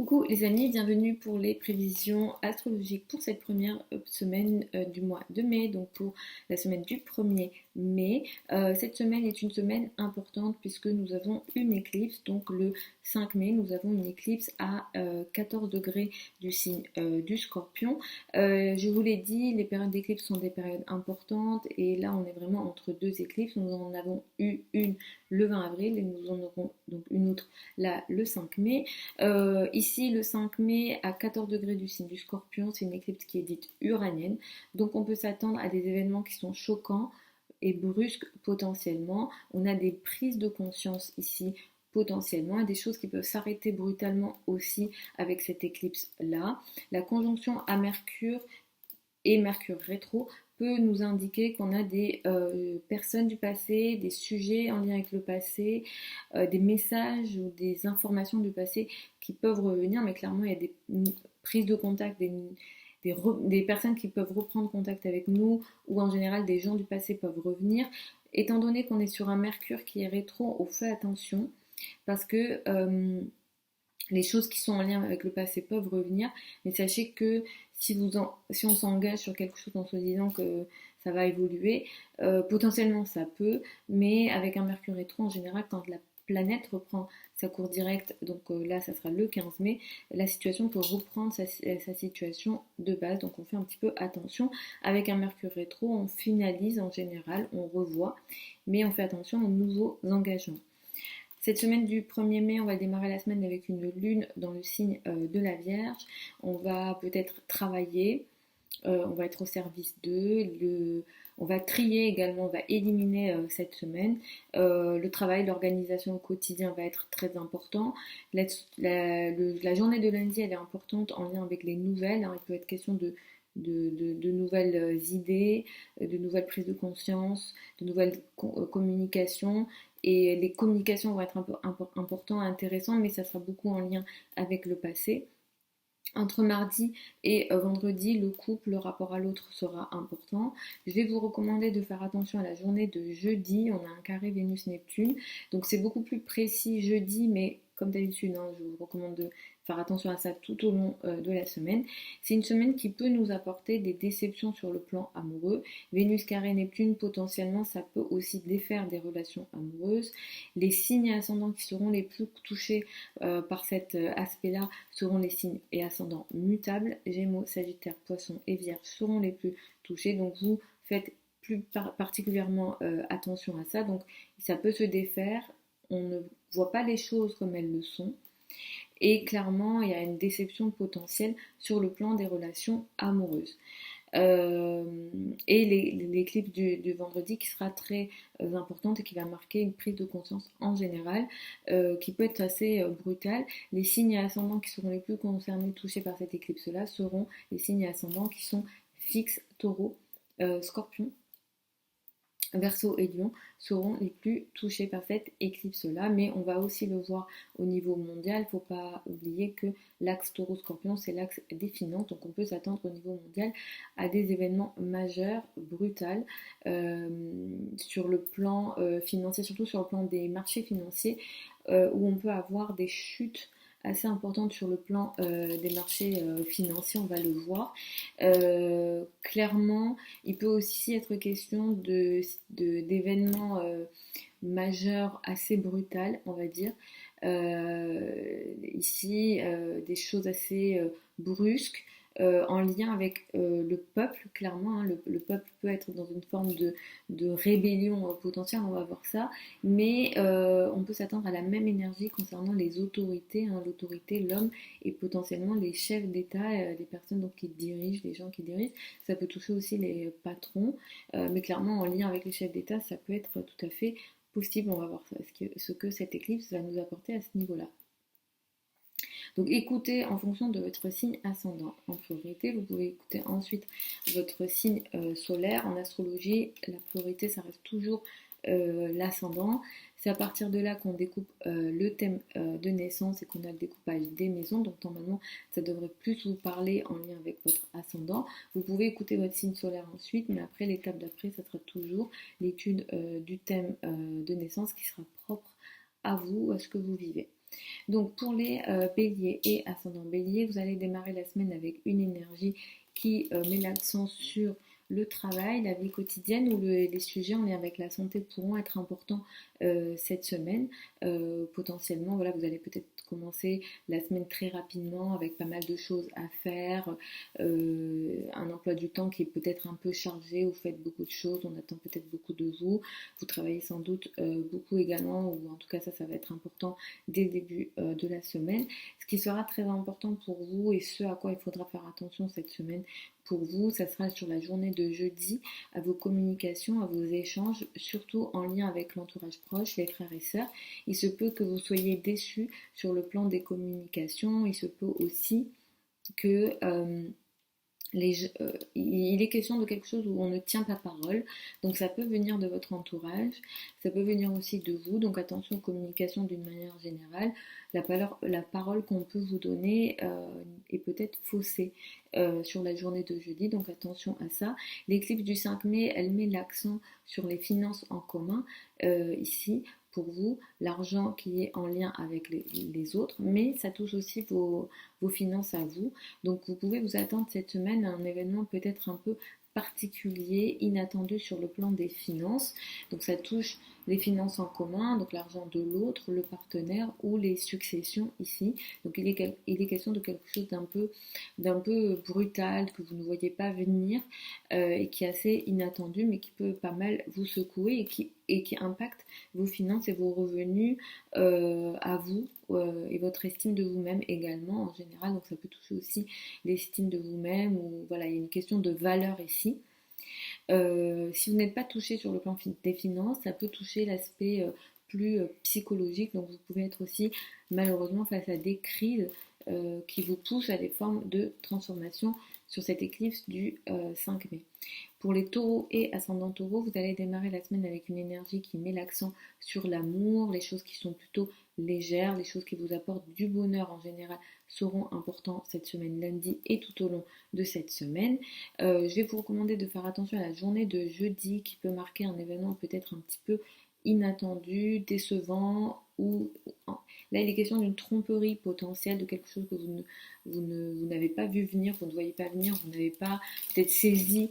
Coucou les amis, bienvenue pour les prévisions astrologiques pour cette première semaine du mois de mai, donc pour la semaine du 1er mai. Cette semaine est une semaine importante puisque nous avons une éclipse, donc le 5 mai, nous avons une éclipse à 14 degrés du signe du Scorpion. Je vous l'ai dit, les périodes d'éclipse sont des périodes importantes et là on est vraiment entre deux éclipses. Nous en avons eu une le 20 avril et nous en aurons donc une autre là le 5 mai. Ici, le 5 mai, à 14 degrés du signe du Scorpion, c'est une éclipse qui est dite uranienne. Donc, on peut s'attendre à des événements qui sont choquants et brusques potentiellement. On a des prises de conscience ici potentiellement et des choses qui peuvent s'arrêter brutalement aussi avec cette éclipse-là. La conjonction à Mercure et Mercure rétro peut nous indiquer qu'on a des personnes du passé, des sujets en lien avec le passé, des messages ou des informations du passé qui peuvent revenir, mais clairement il y a des prises de contact, des personnes qui peuvent reprendre contact avec nous, ou en général des gens du passé peuvent revenir. Étant donné qu'on est sur un Mercure qui est rétro, on fait attention parce que les choses qui sont en lien avec le passé peuvent revenir, mais sachez que si on s'engage sur quelque chose en se disant que ça va évoluer, potentiellement ça peut, mais avec un Mercure rétro, en général, quand la planète reprend sa course directe, donc là ça sera le 15 mai, la situation peut reprendre sa situation de base, donc on fait un petit peu attention. Avec un Mercure rétro, on finalise en général, on revoit, mais on fait attention aux nouveaux engagements. Cette semaine du 1er mai, on va démarrer la semaine avec une lune dans le signe de la Vierge. On va peut-être travailler, on va être au service d'eux, on va trier également, on va éliminer cette semaine. Le travail, l'organisation au quotidien va être très important. La journée de lundi, elle est importante en lien avec les nouvelles. Il peut être question de nouvelles idées, de nouvelles prises de conscience, de nouvelles communications. Et les communications vont être un peu importantes, intéressantes, mais ça sera beaucoup en lien avec le passé. Entre mardi et vendredi, le couple, le rapport à l'autre sera important. Je vais vous recommander de faire attention à la journée de jeudi. On a un carré Vénus-Neptune, donc c'est beaucoup plus précis jeudi, mais comme d'habitude, je vous recommande de faire attention à ça tout au long de la semaine. C'est une semaine qui peut nous apporter des déceptions sur le plan amoureux. Vénus carré Neptune, potentiellement, ça peut aussi défaire des relations amoureuses. Les signes ascendants qui seront les plus touchés par cet aspect-là seront les signes et ascendants mutables. Gémeaux, Sagittaire, Poissons et Vierge seront les plus touchés. Donc vous faites plus particulièrement attention à ça. Donc ça peut se défaire. On ne voit pas les choses comme elles le sont. Et clairement, il y a une déception potentielle sur le plan des relations amoureuses. Et l'éclipse du vendredi qui sera très importante et qui va marquer une prise de conscience en général, qui peut être assez brutale. Les signes ascendants qui seront les plus concernés, touchés par cette éclipse-là, seront les signes ascendants qui sont fixes, taureau, scorpion, Verseau et Lion seront les plus touchés par cette éclipse-là, mais on va aussi le voir au niveau mondial. Il ne faut pas oublier que l'axe Taureau-Scorpion, c'est l'axe définant, donc on peut s'attendre au niveau mondial à des événements majeurs, brutals, sur le plan financier, surtout sur le plan des marchés financiers, où on peut avoir des chutes assez importante sur le plan des marchés financiers, on va le voir. Clairement, il peut aussi être question d'événements majeurs assez brutales, on va dire. Ici, des choses assez brusques. En lien avec le peuple, clairement, le peuple peut être dans une forme de rébellion potentielle, on va voir ça, mais on peut s'attendre à la même énergie concernant les autorités, l'autorité, l'homme et potentiellement les chefs d'État, les personnes donc, qui dirigent, les gens qui dirigent. Ça peut toucher aussi les patrons, mais clairement en lien avec les chefs d'État, ça peut être tout à fait possible. On va voir ce que cette éclipse va nous apporter à ce niveau-là. Donc écoutez en fonction de votre signe ascendant en priorité. Vous pouvez écouter ensuite votre signe solaire. En astrologie, la priorité, ça reste toujours l'ascendant. C'est à partir de là qu'on découpe le thème de naissance et qu'on a le découpage des maisons. Donc normalement, ça devrait plus vous parler en lien avec votre ascendant. Vous pouvez écouter votre signe solaire ensuite, mais après, l'étape d'après, ça sera toujours l'étude du thème de naissance qui sera propre à vous, à ce que vous vivez. Donc pour les béliers et ascendants bélier, vous allez démarrer la semaine avec une énergie qui met l'accent sur le travail, la vie quotidienne, où les sujets en lien avec la santé pourront être importants cette semaine. Potentiellement, voilà, vous allez peut-être commencer la semaine très rapidement avec pas mal de choses à faire, un emploi du temps qui est peut-être un peu chargé, vous faites beaucoup de choses, on attend peut-être beaucoup de vous, vous travaillez sans doute beaucoup également, ou en tout cas ça va être important dès le début de la semaine. Ce qui sera très important pour vous et ce à quoi il faudra faire attention cette semaine pour vous, ça sera sur la journée de jeudi, à vos communications, à vos échanges, surtout en lien avec l'entourage proche, les frères et sœurs. Il se peut que vous soyez déçus sur le plan des communications, il se peut aussi que il est question de quelque chose où on ne tient pas parole, donc ça peut venir de votre entourage, ça peut venir aussi de vous, donc attention aux communications d'une manière générale. La parole qu'on peut vous donner est peut-être faussée sur la journée de jeudi, donc attention à ça. L'éclipse du 5 mai, elle met l'accent sur les finances en commun ici. Pour vous, l'argent qui est en lien avec les autres, mais ça touche aussi vos finances à vous. Donc vous pouvez vous attendre cette semaine à un événement peut-être un peu particulier, inattendu sur le plan des finances. Donc ça touche les finances en commun, donc l'argent de l'autre, le partenaire ou les successions ici. Donc il est question de quelque chose d'un peu brutal que vous ne voyez pas venir et qui est assez inattendu mais qui peut pas mal vous secouer et qui impacte vos finances et vos revenus à vous et votre estime de vous-même également en général. Donc ça peut toucher aussi l'estime de vous-même ou voilà, il y a une question de valeur ici. Si vous n'êtes pas touché sur le plan des finances, ça peut toucher l'aspect plus psychologique. Donc vous pouvez être aussi malheureusement face à des crises qui vous poussent à des formes de transformation sur cette éclipse du 5 mai. Pour les taureaux et ascendants taureaux, vous allez démarrer la semaine avec une énergie qui met l'accent sur l'amour, les choses qui sont plutôt légères, les choses qui vous apportent du bonheur en général seront importants cette semaine lundi et tout au long de cette semaine. Je vais vous recommander de faire attention à la journée de jeudi qui peut marquer un événement peut-être un petit peu inattendu, décevant ou là il est question d'une tromperie potentielle, de quelque chose que vous n'avez pas vu venir, vous ne voyez pas venir, vous n'avez pas peut-être saisi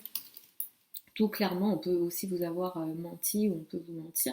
tout clairement. On peut aussi vous avoir menti ou on peut vous mentir.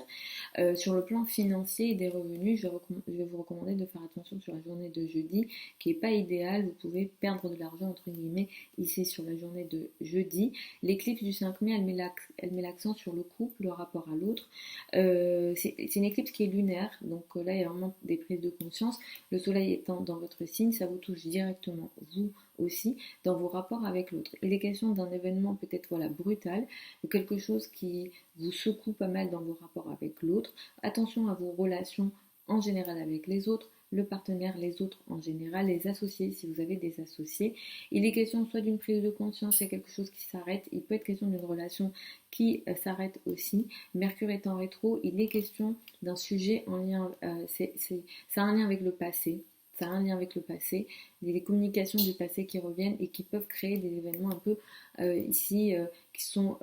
Sur le plan financier et des revenus, je vais vous recommander de faire attention sur la journée de jeudi qui n'est pas idéale. Vous pouvez perdre de l'argent entre guillemets ici sur la journée de jeudi. L'éclipse du 5 mai, elle met l'accent sur le couple, le rapport à l'autre. C'est une éclipse qui est lunaire, donc là il y a vraiment des prises de conscience. Le soleil étant dans votre signe, ça vous touche directement, vous aussi, dans vos rapports avec l'autre. Il est question d'un événement peut-être voilà brutal, ou quelque chose qui vous secoue pas mal dans vos rapports avec l'autre. Attention à vos relations en général avec les autres, le partenaire, les autres en général, les associés si vous avez des associés. Il est question soit d'une prise de conscience, il y a quelque chose qui s'arrête, il peut être question d'une relation qui s'arrête aussi. Mercure est en rétro, il est question d'un sujet en lien, ça a un lien avec le passé. Ça a un lien avec le passé, des communications du passé qui reviennent et qui peuvent créer des événements un peu ici qui sont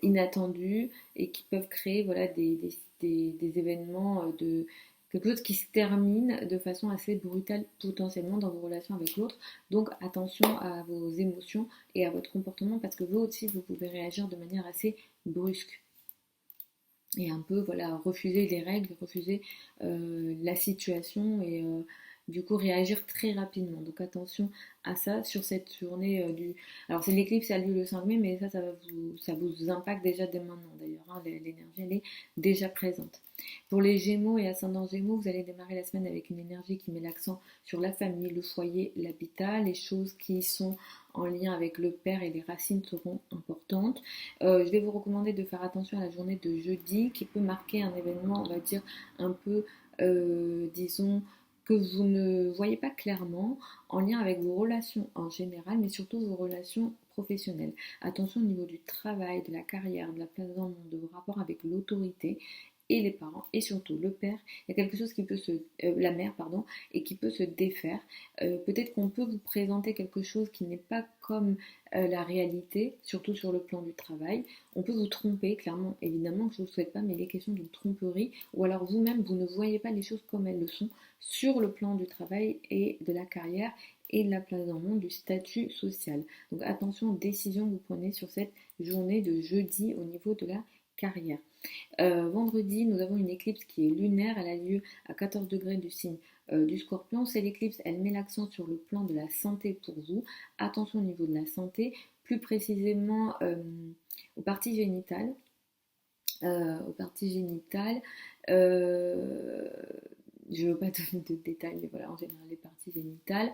inattendus et qui peuvent créer voilà, des événements de quelque chose qui se termine de façon assez brutale potentiellement dans vos relations avec l'autre. Donc attention à vos émotions et à votre comportement parce que vous aussi vous pouvez réagir de manière assez brusque et un peu voilà refuser les règles, refuser la situation et du coup réagir très rapidement. Donc attention à ça sur cette journée du. Alors c'est l'éclipse, a lieu le 5 mai, mais ça vous impacte déjà dès maintenant d'ailleurs. Hein, l'énergie elle est déjà présente. Pour les Gémeaux et ascendants Gémeaux, vous allez démarrer la semaine avec une énergie qui met l'accent sur la famille, le foyer, l'habitat, les choses qui sont en lien avec le père et les racines seront importantes. Je vais vous recommander de faire attention à la journée de jeudi qui peut marquer un événement, on va dire, un peu, disons, que vous ne voyez pas clairement en lien avec vos relations en général, mais surtout vos relations professionnelles. Attention au niveau du travail, de la carrière, de la place dans le monde, de vos rapports avec l'autorité. et les parents et surtout le père, il y a quelque chose qui peut la mère pardon, et qui peut se défaire. Peut-être qu'on peut vous présenter quelque chose qui n'est pas comme la réalité, surtout sur le plan du travail. On peut vous tromper, clairement, évidemment que je ne vous le souhaite pas, mais il est question d'une tromperie, ou alors vous-même, vous ne voyez pas les choses comme elles le sont sur le plan du travail et de la carrière et de la place dans le monde, du statut social. Donc attention aux décisions que vous prenez sur cette journée de jeudi au niveau de la carrière. Vendredi, nous avons une éclipse qui est lunaire, elle a lieu à 14 degrés du signe du Scorpion. Cette éclipse, elle met l'accent sur le plan de la santé pour vous. Attention au niveau de la santé, plus précisément aux parties génitales. Aux parties génitales. Je ne veux pas donner de détails, mais voilà, en général, les parties génitales.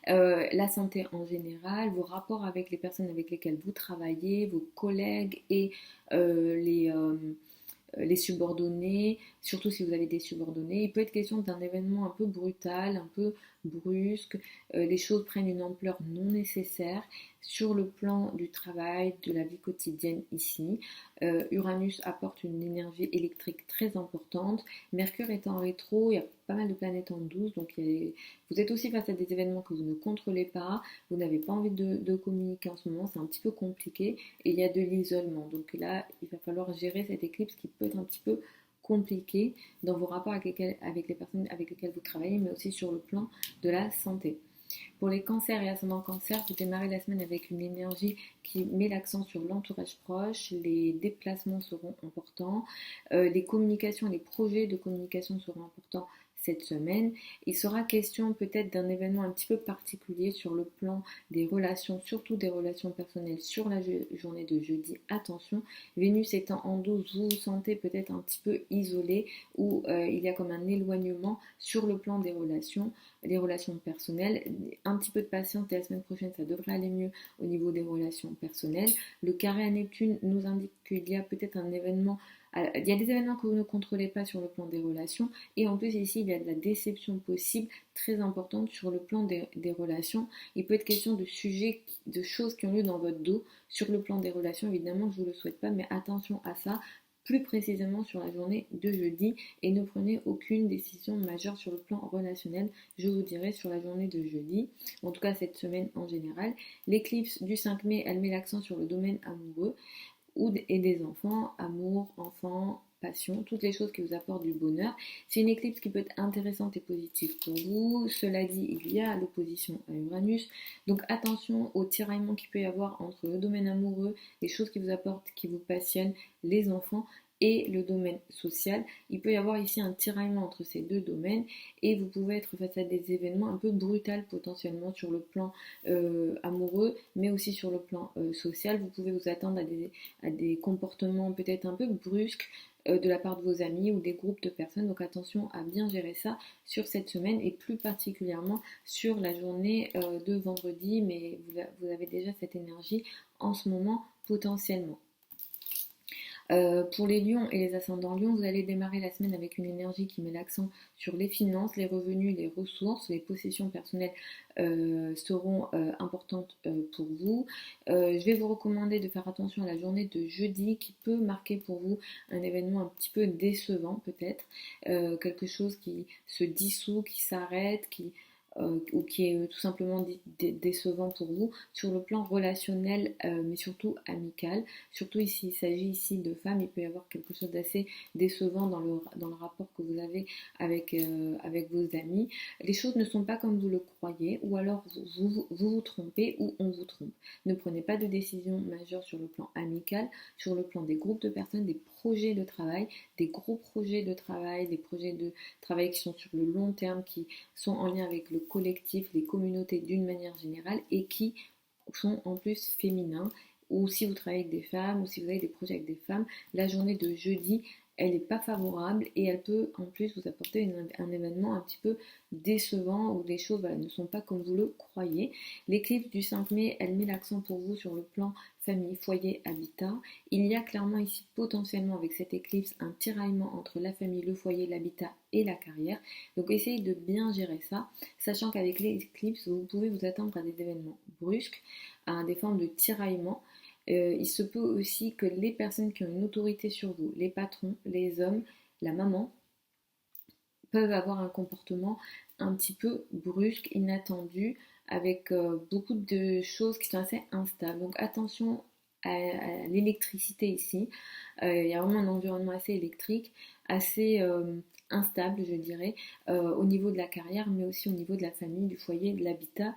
La santé en général, vos rapports avec les personnes avec lesquelles vous travaillez, vos collègues et les subordonnés, surtout si vous avez des subordonnés. Il peut être question d'un événement un peu brutal, un peu brusque, les choses prennent une ampleur non nécessaire sur le plan du travail, de la vie quotidienne ici. Uranus apporte une énergie électrique très importante. Mercure est en rétro, il y a pas mal de planètes en douce, donc vous êtes aussi face à des événements que vous ne contrôlez pas, vous n'avez pas envie de communiquer en ce moment, c'est un petit peu compliqué et il y a de l'isolement. Donc là, il va falloir gérer cette éclipse qui peut être un petit peu compliqué dans vos rapports avec les personnes avec lesquelles vous travaillez, mais aussi sur le plan de la santé. Pour les cancers et ascendants cancer, vous démarrez la semaine avec une énergie qui met l'accent sur l'entourage proche, les déplacements seront importants, les communications, les projets de communication seront importants cette semaine. Il sera question peut-être d'un événement un petit peu particulier sur le plan des relations, surtout des relations personnelles sur la journée de jeudi. Attention, Vénus étant en 12, vous vous sentez peut-être un petit peu isolé ou il y a comme un éloignement sur le plan des relations, les relations personnelles. Un petit peu de patience et la semaine prochaine, ça devrait aller mieux au niveau des relations personnelles. Le carré à Neptune nous indique qu'il y a peut-être un événement. Il y a des événements que vous ne contrôlez pas sur le plan des relations et en plus ici il y a de la déception possible très importante sur le plan des relations. Il peut être question de sujets, de choses qui ont lieu dans votre dos sur le plan des relations. Évidemment je ne vous le souhaite pas, mais attention à ça, plus précisément sur la journée de jeudi, et ne prenez aucune décision majeure sur le plan relationnel, je vous dirai sur la journée de jeudi, en tout cas cette semaine en général. L'éclipse du 5 mai, elle met l'accent sur le domaine amoureux et des enfants, amour, enfants, passion, toutes les choses qui vous apportent du bonheur. C'est une éclipse qui peut être intéressante et positive pour vous. Cela dit, il y a l'opposition à Uranus. Donc attention aux tiraillements qu'il peut y avoir entre le domaine amoureux, les choses qui vous apportent, qui vous passionnent, les enfants, et le domaine social. Il peut y avoir ici un tiraillement entre ces deux domaines et vous pouvez être face à des événements un peu brutals potentiellement sur le plan amoureux, mais aussi sur le plan social. Vous pouvez vous attendre à des comportements peut-être un peu brusques de la part de vos amis ou des groupes de personnes. Donc attention à bien gérer ça sur cette semaine et plus particulièrement sur la journée de vendredi, mais vous avez déjà cette énergie en ce moment potentiellement. Pour les lions et les ascendants lions, vous allez démarrer la semaine avec une énergie qui met l'accent sur les finances, les revenus, les ressources, les possessions personnelles seront importantes pour vous. Je vais vous recommander de faire attention à la journée de jeudi qui peut marquer pour vous un événement un petit peu décevant peut-être, quelque chose qui se dissout, qui s'arrête, ou qui est tout simplement décevant pour vous sur le plan relationnel, mais surtout amical. Surtout ici, il s'agit ici de femmes, il peut y avoir quelque chose d'assez décevant dans le rapport que vous avez avec vos amis. Les choses ne sont pas comme vous le croyez, ou alors vous trompez ou on vous trompe. Ne prenez pas de décision majeure sur le plan amical, sur le plan des groupes de personnes, des projets de travail, des gros projets de travail, des projets de travail qui sont sur le long terme, qui sont en lien avec le collectif, les communautés d'une manière générale et qui sont en plus féminins. Ou si vous travaillez avec des femmes ou si vous avez des projets avec des femmes, la journée de jeudi, elle n'est pas favorable et elle peut en plus vous apporter un événement un petit peu décevant où les choses ne sont pas comme vous le croyez. L'éclipse du 5 mai, elle met l'accent pour vous sur le plan famille, foyer, habitat. Il y a clairement ici potentiellement avec cette éclipse un tiraillement entre la famille, le foyer, l'habitat et la carrière. Donc essayez de bien gérer ça, sachant qu'avec l'éclipse, vous pouvez vous attendre à des événements brusques, à des formes de tiraillement. Il se peut aussi que les personnes qui ont une autorité sur vous, les patrons, les hommes, la maman, peuvent avoir un comportement un petit peu brusque, inattendu, avec beaucoup de choses qui sont assez instables. Donc attention à l'électricité ici. Il y a vraiment un environnement assez électrique, assez instable, je dirais, au niveau de la carrière, mais aussi au niveau de la famille, du foyer, de l'habitat.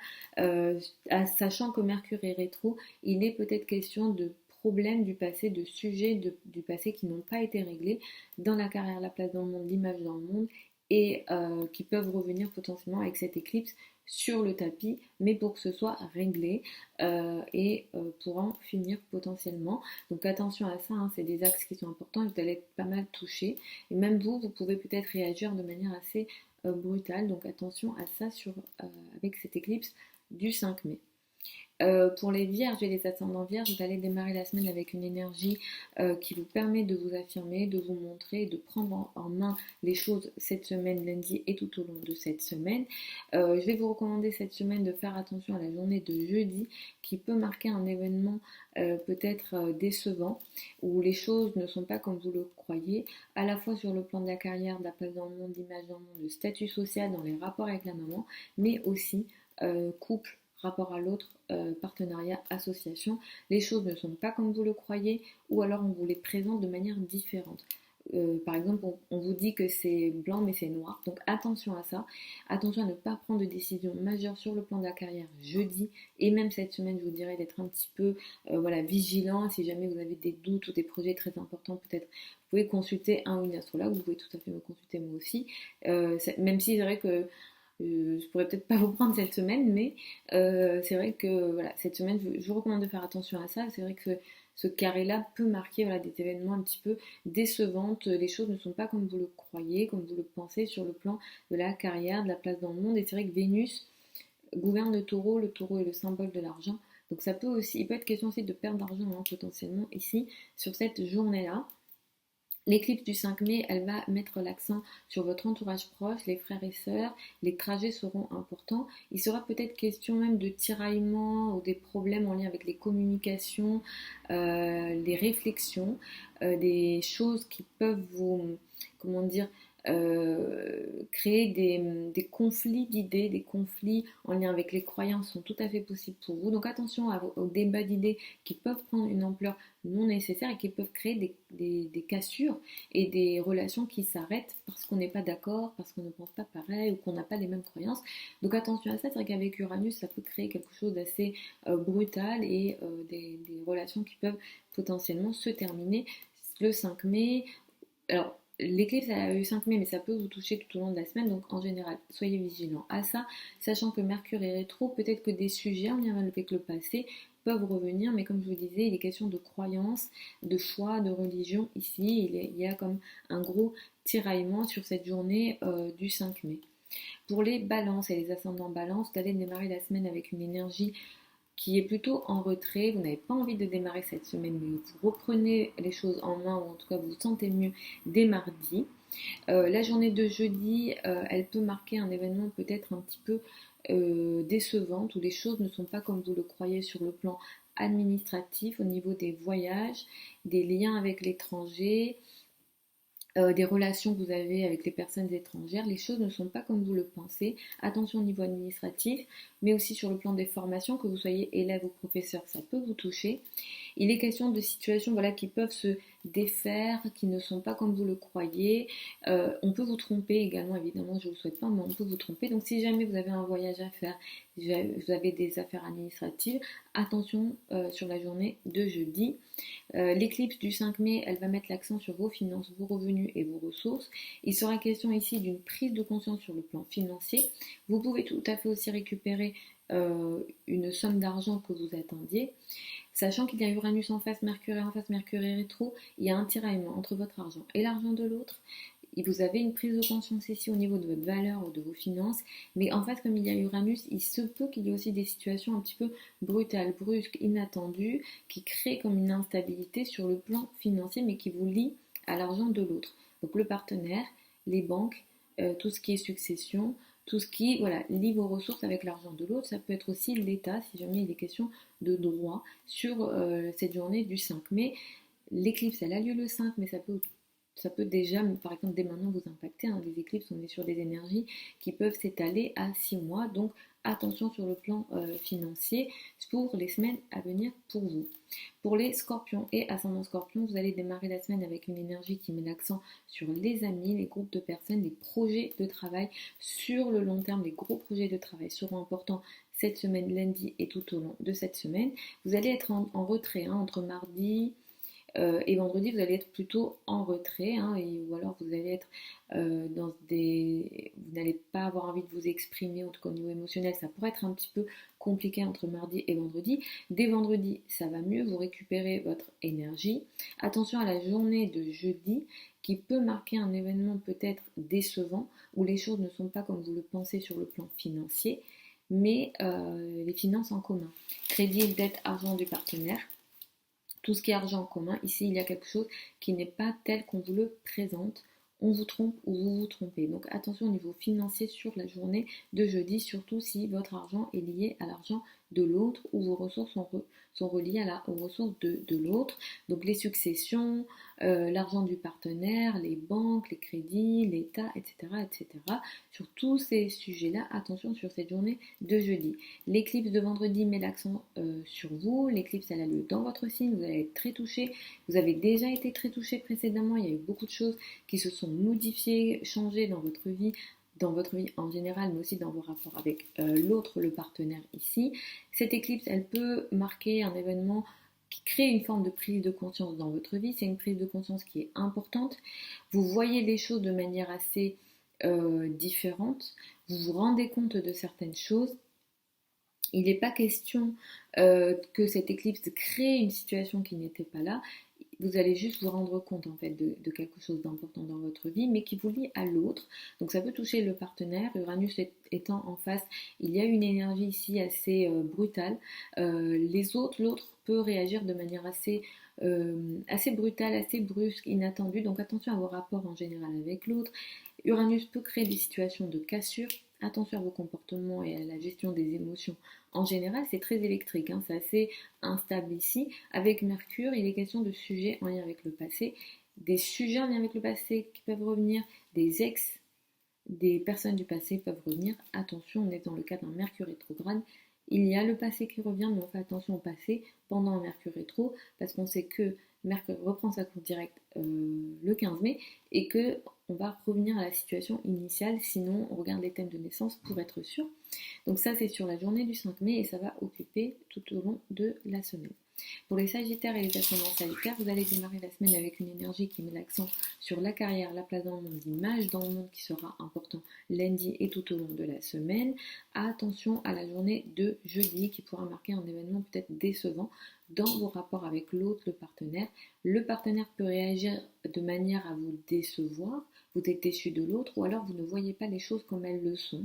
Sachant que Mercure est rétro, il est peut-être question de problèmes du passé, de sujets du passé qui n'ont pas été réglés dans la carrière, la place dans le monde, l'image dans le monde, et qui peuvent revenir potentiellement avec cette éclipse sur le tapis, mais pour que ce soit réglé et pour en finir potentiellement. Donc attention à ça, hein, c'est des axes qui sont importants et vous allez être pas mal touché. Et même vous pouvez peut-être réagir de manière assez brutale. Donc attention à ça avec cette éclipse du 5 mai. Pour les vierges et les ascendants vierges, vous allez démarrer la semaine avec une énergie qui vous permet de vous affirmer, de vous montrer, de prendre en main les choses cette semaine, lundi et tout au long de cette semaine. Je vais vous recommander cette semaine de faire attention à la journée de jeudi qui peut marquer un événement peut-être décevant où les choses ne sont pas comme vous le croyez, à la fois sur le plan de la carrière, de la place dans le monde, l'image dans le monde, le statut social, dans les rapports avec la maman, mais aussi couple, rapport à l'autre, partenariat, association. Les choses ne sont pas comme vous le croyez ou alors on vous les présente de manière différente. Par exemple, on vous dit que c'est blanc mais c'est noir. Donc attention à ça. Attention à ne pas prendre de décision majeure sur le plan de la carrière jeudi et même cette semaine, je vous dirais d'être un petit peu voilà, vigilant. Si jamais vous avez des doutes ou des projets très importants, peut-être vous pouvez consulter un ou une astrologue. Vous pouvez tout à fait me consulter moi aussi. Même si c'est vrai que je pourrais peut-être pas vous prendre cette semaine, mais c'est vrai que voilà, cette semaine, je vous recommande de faire attention à ça. C'est vrai que ce carré-là peut marquer voilà, des événements un petit peu décevantes. Les choses ne sont pas comme vous le croyez, comme vous le pensez sur le plan de la carrière, de la place dans le monde. Et c'est vrai que Vénus gouverne le taureau est le symbole de l'argent. Donc ça peut aussi, il peut être question aussi de perdre d'argent hein, potentiellement ici sur cette journée-là. L'éclipse du 5 mai, elle va mettre l'accent sur votre entourage proche, les frères et sœurs, les trajets seront importants. Il sera peut-être question même de tiraillements ou des problèmes en lien avec les communications, les réflexions, des choses qui peuvent vous, comment dire, créer des conflits d'idées, des conflits en lien avec les croyances sont tout à fait possibles pour vous. Donc attention aux débats d'idées qui peuvent prendre une ampleur non nécessaires et qui peuvent créer des cassures et des relations qui s'arrêtent parce qu'on n'est pas d'accord, parce qu'on ne pense pas pareil ou qu'on n'a pas les mêmes croyances. Donc attention à ça, c'est vrai qu'avec Uranus, ça peut créer quelque chose d'assez brutal et des relations qui peuvent potentiellement se terminer le 5 mai. Alors, l'éclipse elle a eu 5 mai, mais ça peut vous toucher tout au long de la semaine, donc en général, soyez vigilants à ça, sachant que Mercure est rétro, peut-être que des sujets en lien avec le passé peuvent revenir, mais comme je vous disais, il est question de croyances, de foi, de religion ici, il y a comme un gros tiraillement sur cette journée du 5 mai. Pour les balances et les ascendants balance, vous allez démarrer la semaine avec une énergie qui est plutôt en retrait, vous n'avez pas envie de démarrer cette semaine, mais vous reprenez les choses en main, ou en tout cas vous vous sentez mieux dès mardi. La journée de jeudi, elle peut marquer un événement peut-être un petit peu décevante, où les choses ne sont pas comme vous le croyez sur le plan administratif, au niveau des voyages, des liens avec l'étranger, des relations que vous avez avec les personnes étrangères, les choses ne sont pas comme vous le pensez. Attention au niveau administratif, mais aussi sur le plan des formations, que vous soyez élève ou professeur, ça peut vous toucher. Il est question de situations voilà, qui peuvent se défaire, qui ne sont pas comme vous le croyez. On peut vous tromper également, évidemment, je ne vous le souhaite pas, mais on peut vous tromper. Donc si jamais vous avez un voyage à faire, vous avez des affaires administratives, attention sur la journée de jeudi. L'éclipse du 5 mai, elle va mettre l'accent sur vos finances, vos revenus et vos ressources. Il sera question ici d'une prise de conscience sur le plan financier. Vous pouvez tout à fait aussi récupérer une somme d'argent que vous attendiez. Sachant qu'il y a Uranus en face, Mercure en face, Mercure rétro, il y a un tiraillement entre votre argent et l'argent de l'autre. Et vous avez une prise de conscience ici au niveau de votre valeur ou de vos finances, mais en face, comme il y a Uranus, il se peut qu'il y ait aussi des situations un petit peu brutales, brusques, inattendues, qui créent comme une instabilité sur le plan financier, mais qui vous lient à l'argent de l'autre. Donc le partenaire, les banques, tout ce qui est succession, tout ce qui voilà, lie vos ressources avec l'argent de l'autre. Ça peut être aussi l'État, si jamais il est question de droit sur cette journée du 5 mai. L'éclipse, elle a lieu le 5, mais ça peut ça peut déjà, par exemple, dès maintenant vous impacter, hein. Les éclipses, on est sur des énergies qui peuvent s'étaler à 6 mois. Donc, attention sur le plan financier pour les semaines à venir pour vous. Pour les scorpions et ascendant scorpion, vous allez démarrer la semaine avec une énergie qui met l'accent sur les amis, les groupes de personnes, les projets de travail sur le long terme. Les gros projets de travail seront importants cette semaine, lundi et tout au long de cette semaine. Vous allez être en retrait entre mardi et vendredi, vous allez être plutôt en retrait, ou alors vous allez être vous n'allez pas avoir envie de vous exprimer, en tout cas au niveau émotionnel, ça pourrait être un petit peu compliqué entre mardi et vendredi. Dès vendredi, ça va mieux, vous récupérez votre énergie. Attention à la journée de jeudi, qui peut marquer un événement peut-être décevant, où les choses ne sont pas comme vous le pensez sur le plan financier, mais les finances en commun. Crédit, dette, argent du partenaire. Tout ce qui est argent en commun, ici il y a quelque chose qui n'est pas tel qu'on vous le présente. On vous trompe ou vous vous trompez. Donc attention au niveau financier sur la journée de jeudi, surtout si votre argent est lié à l'argent de l'autre ou vos ressources sont reliées aux ressources de l'autre. Donc les successions, l'argent du partenaire, les banques, les crédits, l'État, etc., etc. Sur tous ces sujets-là, attention sur cette journée de jeudi. L'éclipse de vendredi met l'accent sur vous. L'éclipse, elle a lieu dans votre signe. Vous allez être très touché. Vous avez déjà été très touché précédemment. Il y a eu beaucoup de choses qui se sont modifiées, changées dans votre vie en général, mais aussi dans vos rapports avec l'autre, le partenaire ici. Cette éclipse, elle peut marquer un événement qui crée une forme de prise de conscience dans votre vie. C'est une prise de conscience qui est importante. Vous voyez les choses de manière assez différente. Vous vous rendez compte de certaines choses. Il n'est pas question que cette éclipse crée une situation qui n'était pas là. Vous allez juste vous rendre compte en fait de quelque chose d'important dans votre vie, mais qui vous lie à l'autre. Donc ça peut toucher le partenaire. Uranus étant en face, il y a une énergie ici assez brutale. L'autre peut réagir de manière assez brutale, assez brusque, inattendue. Donc attention à vos rapports en général avec l'autre. Uranus peut créer des situations de cassure. Attention à vos comportements et à la gestion des émotions. En général, c'est très électrique, c'est assez instable ici. Avec Mercure, il est question de sujets en lien avec le passé, des sujets en lien avec le passé qui peuvent revenir, des ex, des personnes du passé peuvent revenir. Attention, on est dans le cas d'un Mercure rétrograde. Il y a le passé qui revient, mais on fait attention au passé pendant un Mercure rétro, parce qu'on sait que Mercure reprend sa course directe le 15 mai et que on va revenir à la situation initiale, sinon on regarde les thèmes de naissance pour être sûr. Donc ça c'est sur la journée du 5 mai et ça va occuper tout au long de la semaine. Pour les Sagittaires et les ascendants Sagittaires, vous allez démarrer la semaine avec une énergie qui met l'accent sur la carrière, la place dans le monde, l'image dans le monde qui sera important lundi et tout au long de la semaine. Attention à la journée de jeudi qui pourra marquer un événement peut-être décevant dans vos rapports avec l'autre, le partenaire. Le partenaire peut réagir de manière à vous décevoir, vous êtes déçu de l'autre, ou alors vous ne voyez pas les choses comme elles le sont.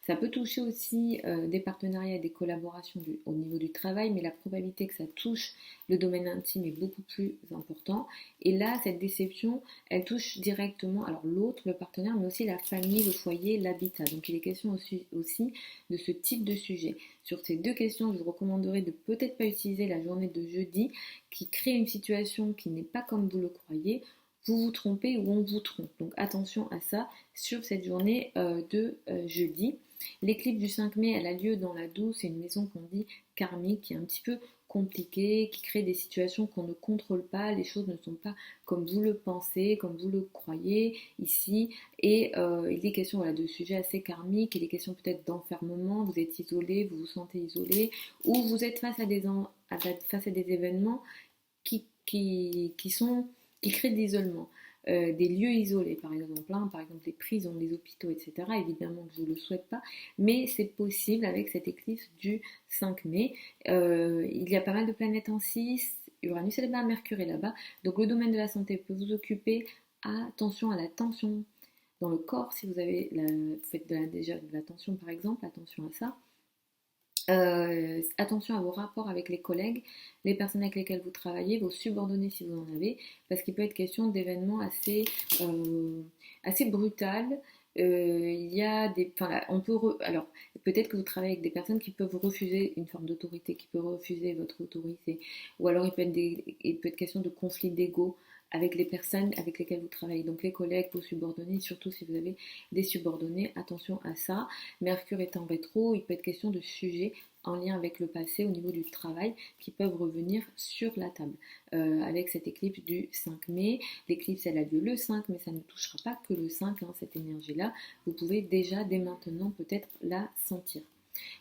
Ça peut toucher aussi des partenariats et des collaborations au niveau du travail, mais la probabilité que ça touche le domaine intime est beaucoup plus important. Et là, cette déception, elle touche directement alors l'autre, le partenaire, mais aussi la famille, le foyer, l'habitat. Donc il est question aussi de ce type de sujet. Sur ces deux questions, je vous recommanderais de peut-être pas utiliser la journée de jeudi qui crée une situation qui n'est pas comme vous le croyez. Vous vous trompez ou on vous trompe. Donc attention à ça sur cette journée de jeudi. L'éclipse du 5 mai, elle a lieu dans la douce, c'est une maison qu'on dit karmique, qui est un petit peu compliquée, qui crée des situations qu'on ne contrôle pas, les choses ne sont pas comme vous le pensez, comme vous le croyez ici, et il est question de sujets assez karmiques, il est question peut-être d'enfermement, vous êtes isolé, vous vous sentez isolé, ou vous êtes face à des événements qui créent de l'isolement. Des lieux isolés, par exemple, par exemple les prisons, les hôpitaux, etc. Évidemment que je ne le souhaite pas, mais c'est possible avec cette éclipse du 5 mai. Il y a pas mal de planètes en 6, Uranus est là-bas, Mercure est là-bas, donc le domaine de la santé peut vous occuper. Attention à la tension dans le corps, si vous faites déjà de la tension par exemple, attention à ça. Attention à vos rapports avec les collègues, les personnes avec lesquelles vous travaillez, vos subordonnés si vous en avez, parce qu'il peut être question d'événements assez brutal. Il y a des, enfin, alors peut-être que vous travaillez avec des personnes qui peuvent refuser une forme d'autorité, qui peuvent refuser votre autorité, ou alors il peut être question de conflit d'ego avec les personnes avec lesquelles vous travaillez, donc les collègues, vos subordonnés, surtout si vous avez des subordonnés, attention à ça. Mercure est en rétro, il peut être question de sujets en lien avec le passé au niveau du travail qui peuvent revenir sur la table. Avec cette éclipse du 5 mai, l'éclipse elle a lieu le 5, mais ça ne touchera pas que le 5, hein, cette énergie-là. Vous pouvez déjà dès maintenant peut-être la sentir.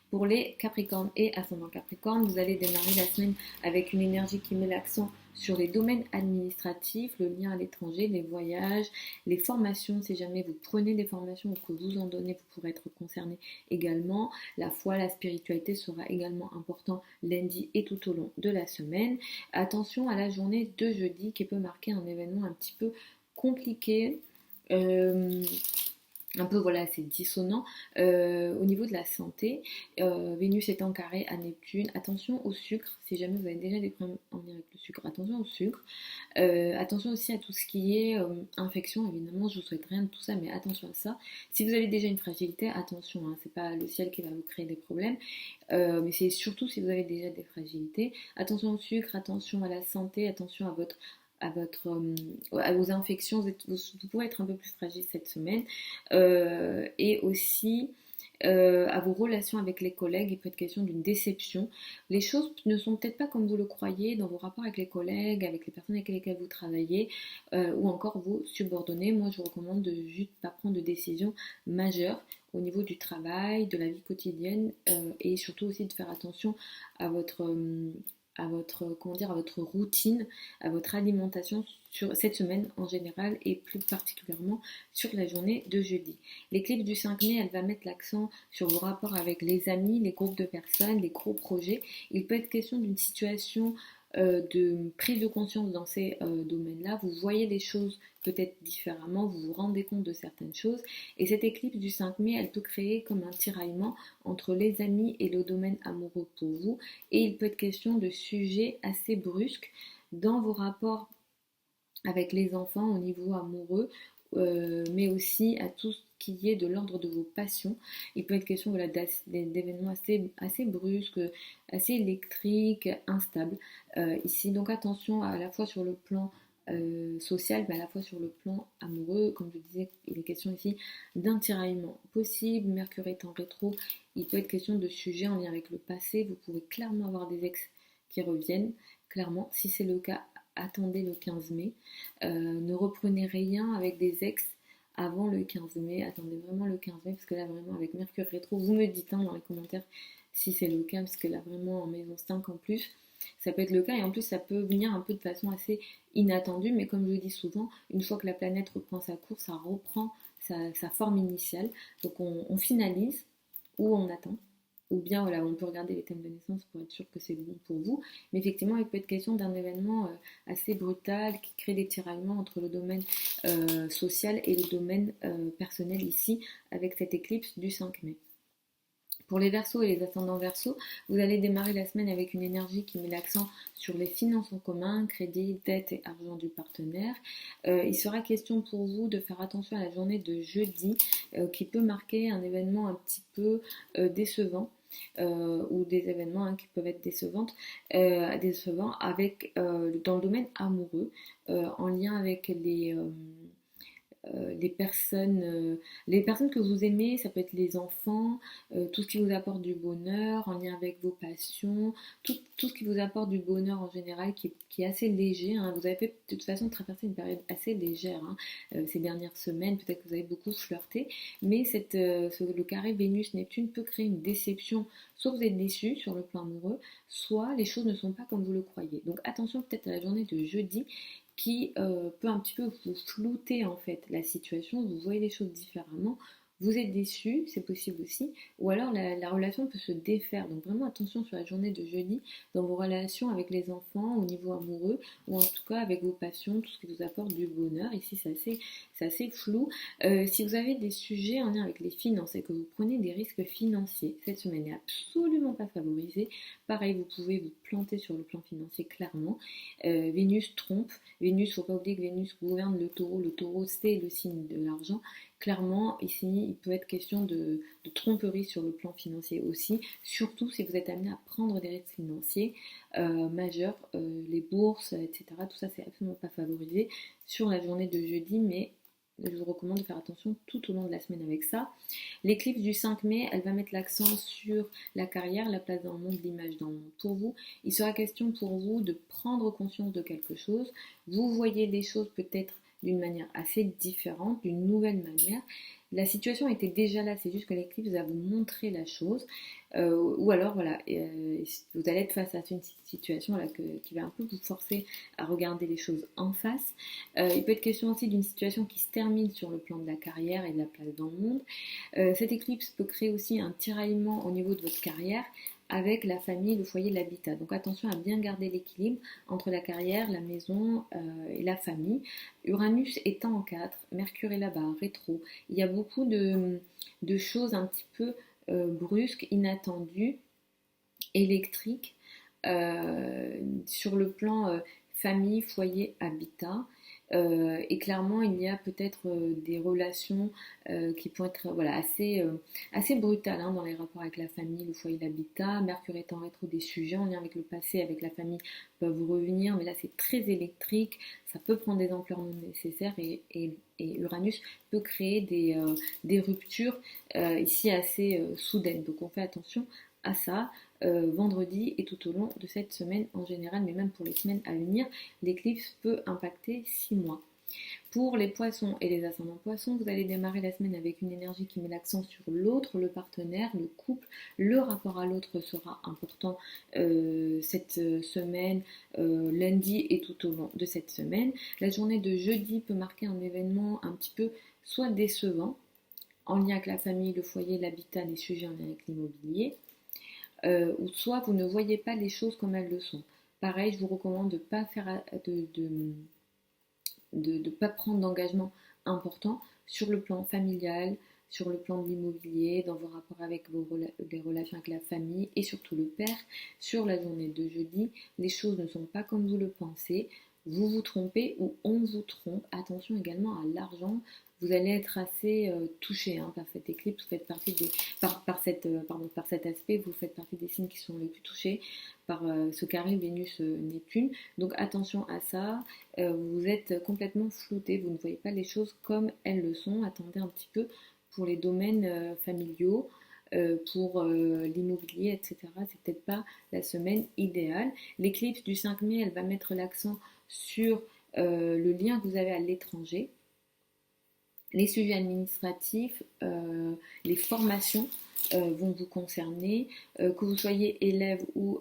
Pour les Capricornes et ascendant Capricorne, vous allez démarrer la semaine avec une énergie qui met l'accent sur les domaines administratifs, le lien à l'étranger, les voyages, les formations. Si jamais vous prenez des formations ou que vous en donnez, vous pourrez être concerné également. La foi, la spiritualité sera également important lundi et tout au long de la semaine. Attention à la journée de jeudi qui peut marquer un événement un petit peu compliqué. Un peu voilà, c'est dissonant au niveau de la santé. Vénus est en carré à Neptune. Attention au sucre, si jamais vous avez déjà des problèmes en lien avec le sucre, attention au sucre. Attention aussi à tout ce qui est infection, évidemment, je vous souhaite rien de tout ça, mais attention à ça. Si vous avez déjà une fragilité, attention, hein, c'est pas le ciel qui va vous créer des problèmes, mais c'est surtout si vous avez déjà des fragilités. Attention au sucre, attention à la santé, attention à vos infections, vous pouvez être un peu plus fragile cette semaine, et aussi à vos relations avec les collègues. Il peut être question d'une déception. Les choses ne sont peut-être pas comme vous le croyez dans vos rapports avec les collègues, avec les personnes avec lesquelles vous travaillez, ou encore vos subordonnés. Moi, je vous recommande de juste pas prendre de décisions majeures au niveau du travail, de la vie quotidienne, et surtout aussi de faire attention à à votre routine, à votre alimentation sur cette semaine en général et plus particulièrement sur la journée de jeudi. L'éclipse du 5 mai, elle va mettre l'accent sur vos rapports avec les amis, les groupes de personnes, les gros projets. Il peut être question d'une situation de prise de conscience dans ces domaines-là. Vous voyez les choses peut-être différemment, vous vous rendez compte de certaines choses. Et cette éclipse du 5 mai, elle peut créer comme un tiraillement entre les amis et le domaine amoureux pour vous. Et il peut être question de sujets assez brusques dans vos rapports avec les enfants au niveau amoureux, mais aussi à tout ce qui est de l'ordre de vos passions. Il peut être question voilà, d'événements assez brusques, assez électriques, instables. Ici, donc attention à la fois sur le plan social, mais à la fois sur le plan amoureux. Comme je disais, il est question ici d'un tiraillement possible. Mercure est en rétro, il peut être question de sujets en lien avec le passé. Vous pouvez clairement avoir des ex qui reviennent. Clairement, si c'est le cas, attendez le 15 mai. Ne reprenez rien avec des ex avant le 15 mai. Attendez vraiment le 15 mai, parce que là, vraiment, avec Mercure rétro, vous me dites dans les commentaires si c'est le cas, parce que là, vraiment, en maison 5 en plus, ça peut être le cas, et en plus, ça peut venir un peu de façon assez inattendue, mais comme je le dis souvent, une fois que la planète reprend sa course, ça reprend sa forme initiale. Donc, on finalise ou on attend. Ou bien voilà, on peut regarder les thèmes de naissance pour être sûr que c'est bon pour vous. Mais effectivement, il peut être question d'un événement assez brutal qui crée des tiraillements entre le domaine social et le domaine personnel ici, avec cette éclipse du 5 mai. Pour les Verseaux et les ascendants Verseaux, vous allez démarrer la semaine avec une énergie qui met l'accent sur les finances en commun, crédit, dette et argent du partenaire. Il sera question pour vous de faire attention à la journée de jeudi qui peut marquer un événement un petit peu décevant. Ou des événements qui peuvent être décevants avec, dans le domaine amoureux, en lien avec les personnes que vous aimez, ça peut être les enfants, tout ce qui vous apporte du bonheur en lien avec vos passions, tout ce qui vous apporte du bonheur en général qui est assez léger, hein. Vous avez de toute façon traversé une période assez légère, hein, ces dernières semaines, peut-être que vous avez beaucoup flirté, mais le carré Vénus-Neptune peut créer une déception. Soit vous êtes déçu sur le plan amoureux, soit les choses ne sont pas comme vous le croyez. Donc attention peut-être à la journée de jeudi qui peut un petit peu vous flouter en fait la situation, vous voyez les choses différemment, vous êtes déçu, c'est possible aussi, ou alors la relation peut se défaire. Donc vraiment attention sur la journée de jeudi dans vos relations avec les enfants au niveau amoureux, ou en tout cas avec vos passions, tout ce qui vous apporte du bonheur. Ici c'est assez flou. Si vous avez des sujets en lien avec les finances et que vous prenez des risques financiers, cette semaine n'est absolument pas favorisée. Pareil, vous pouvez vous planter sur le plan financier clairement. Vénus trompe. Vénus, faut pas oublier que Vénus gouverne le taureau. Le taureau, c'est le signe de l'argent. clairement, ici, il peut être question de tromperie sur le plan financier aussi, surtout si vous êtes amené à prendre des risques financiers majeurs, les bourses, etc. Tout ça, c'est absolument pas favorisé sur la journée de jeudi, mais je vous recommande de faire attention tout au long de la semaine avec ça. L'éclipse du 5 mai, elle va mettre l'accent sur la carrière, la place dans le monde, l'image dans le monde. Pour vous, il sera question pour vous de prendre conscience de quelque chose. Vous voyez les choses peut-être d'une manière assez différente, d'une nouvelle manière. La situation était déjà là, c'est juste que l'éclipse va vous montrer la chose. Ou alors, voilà, vous allez être face à une situation là, qui va un peu vous forcer à regarder les choses en face. Il peut être question aussi d'une situation qui se termine sur le plan de la carrière et de la place dans le monde. Cette éclipse peut créer aussi un tiraillement au niveau de votre carrière avec la famille, le foyer, l'habitat. Donc attention à bien garder l'équilibre entre la carrière, la maison et la famille. Uranus étant en 4, Mercure est là-bas, rétro. Il y a beaucoup de choses un petit peu brusques, inattendues, électriques, sur le plan famille, foyer, habitat. Et clairement, il y a peut-être des relations qui peuvent être voilà, assez brutales dans les rapports avec la famille, le foyer, l'habitat. Mercure est en rétro, des sujets en lien avec le passé, avec la famille peuvent revenir, mais là c'est très électrique, ça peut prendre des ampleurs non nécessaires et Uranus peut créer des ruptures ici assez soudaines. Donc on fait attention à ça. Vendredi et tout au long de cette semaine en général, mais même pour les semaines à venir, l'éclipse peut impacter 6 mois. Pour les poissons et les ascendants poissons, vous allez démarrer la semaine avec une énergie qui met l'accent sur l'autre, le partenaire, le couple. Le rapport à l'autre sera important cette semaine, lundi et tout au long de cette semaine. La journée de jeudi peut marquer un événement un petit peu soit décevant, en lien avec la famille, le foyer, l'habitat, les sujets en lien avec l'immobilier, ou soit vous ne voyez pas les choses comme elles le sont. Pareil, je vous recommande de ne pas faire de pas prendre d'engagement important sur le plan familial, sur le plan de l'immobilier, dans vos rapports avec les relations avec la famille et surtout le père. Sur la journée de jeudi, les choses ne sont pas comme vous le pensez. Vous vous trompez ou on vous trompe. Attention également à l'argent. Vous allez être assez touché par cette éclipse. Vous faites partie par cet aspect. Vous faites partie des signes qui sont les plus touchés par ce carré Vénus-Neptune. Donc attention à ça. Vous êtes complètement flouté. Vous ne voyez pas les choses comme elles le sont. Attendez un petit peu pour les domaines familiaux. Pour l'immobilier, etc. C'est peut-être pas la semaine idéale. L'éclipse du 5 mai, elle va mettre l'accent sur le lien que vous avez à l'étranger, les sujets administratifs, les formations vont vous concerner, que vous soyez élève ou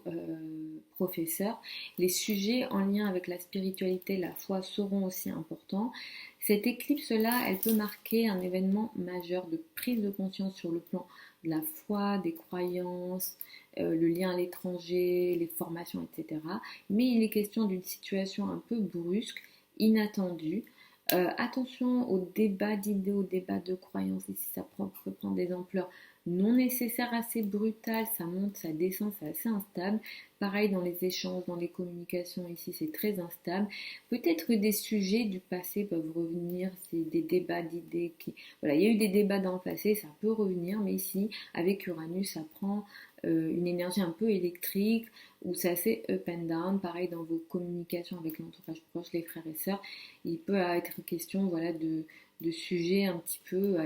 professeur. Les sujets en lien avec la spiritualité, la foi seront aussi importants. Cette éclipse-là, elle peut marquer un événement majeur de prise de conscience sur le plan de la foi, des croyances, le lien à l'étranger, les formations, etc. Mais il est question d'une situation un peu brusque, inattendue. Attention aux débats d'idées, aux débats de croyances, ici ça peut prendre des ampleurs non nécessaires, assez brutales, ça monte, ça descend, c'est assez instable. Pareil dans les échanges, dans les communications, ici c'est très instable. Peut-être que des sujets du passé peuvent revenir, c'est des débats d'idées qui... Voilà, il y a eu des débats dans le passé, ça peut revenir, mais ici, avec Uranus, ça prend une énergie un peu électrique, où c'est assez up and down. Pareil dans vos communications avec l'entourage proche, les frères et sœurs, il peut être question voilà, de sujets un petit peu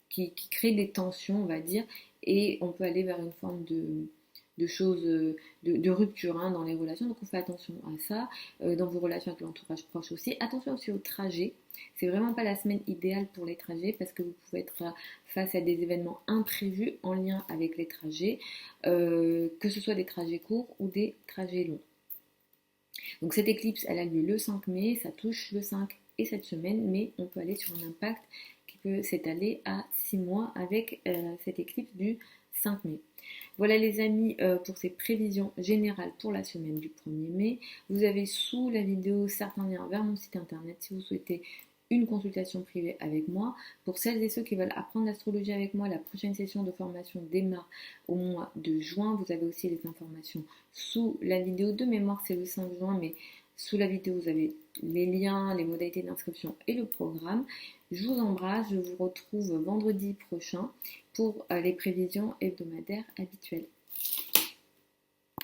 qui créent des tensions, on va dire, et on peut aller vers une forme de choses, de rupture dans les relations. Donc on fait attention à ça, dans vos relations avec l'entourage proche aussi. Attention aussi aux trajets. C'est vraiment pas la semaine idéale pour les trajets parce que vous pouvez être face à des événements imprévus en lien avec les trajets, que ce soit des trajets courts ou des trajets longs. Donc cette éclipse, elle a lieu le 5 mai, ça touche le 5 et cette semaine, mais on peut aller sur un impact qui peut s'étaler à 6 mois avec cette éclipse du 5 mai. Voilà les amis pour ces prévisions générales pour la semaine du 1er mai. Vous avez sous la vidéo certains liens vers mon site internet si vous souhaitez une consultation privée avec moi. Pour celles et ceux qui veulent apprendre l'astrologie avec moi, la prochaine session de formation démarre au mois de juin. Vous avez aussi les informations sous la vidéo. De mémoire, c'est le 5 juin, mais Sous la vidéo, vous avez les liens, les modalités d'inscription et le programme. Je vous embrasse, je vous retrouve vendredi prochain pour les prévisions hebdomadaires habituelles.